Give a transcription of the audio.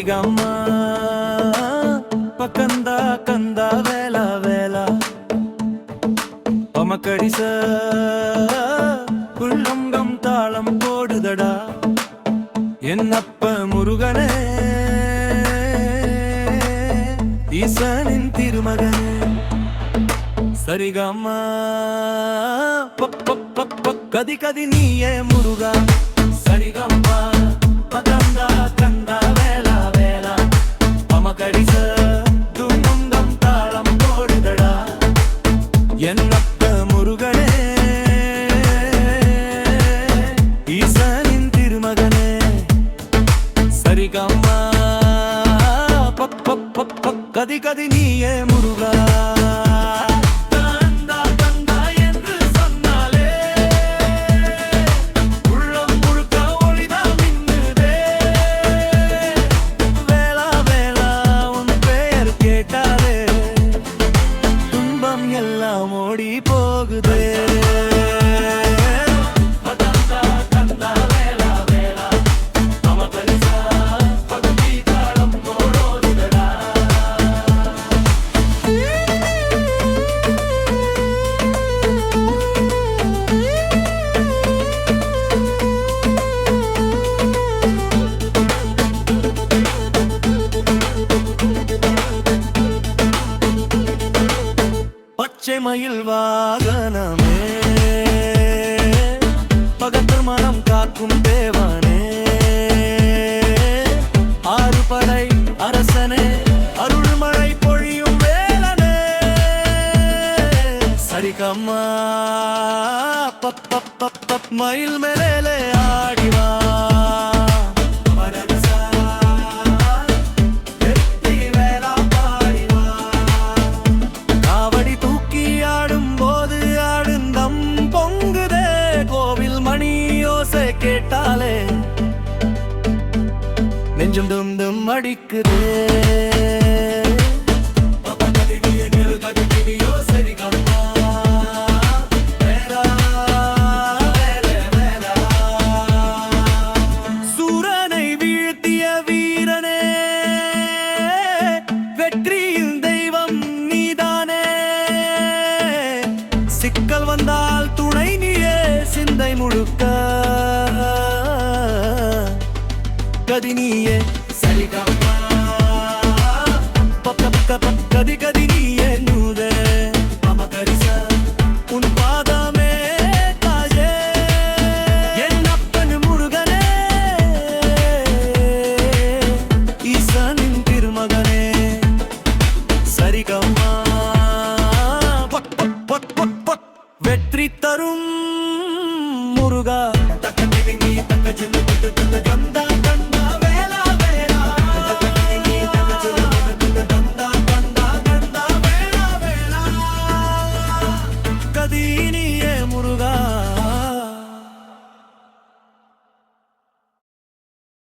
சரிகம்மா பக்கந்தா கந்தா வேலா வேலா பமக்கடிச உள்ளங்கம் தாளம் போடுதடா என்னப்ப முருகனே ஈசனின் திருமகனே சரிகம்மா கதி கதி நீயே முருகா சரிகம்மா பகந்தா கந்தா வேலா வேலா பமகடிச துன்னுங்கம் தாளம் போடுதடா என்னப்ப முருகனே ஈசனின் திருமகனே சரிகம்மா கதி கதி நீயே முருகா எல்லாம் ஓடி போகுதே மயில் வாகனமே பகத்து மனம் காக்கும் தேவனே ஆறு படை அரசனே அருள்மழை பொழியும் வேலனே சரிகம்மா மயில் மேலே ஆடிவா கேட்டாலே நெஞ்சம் தும் தும் அடிக்குதே சூரனை வீழ்த்திய வீரனே வெற்றியின் தெய்வம் நீதானே சிக்கல் வந்தால் துணை நீயே சிந்தை முழுக்க கதி நீயே சரிகம்மா கதி கதி நீயே நூதே பமகரிச உன் பாதமே தாயே என்னப்பன் முருகனே ஈசனின் திருமகனே சரிகம்மா வெற்றி தரும் முருகா தக்க திவி நீ தக்க ஜில்லு கந்தா கந்தா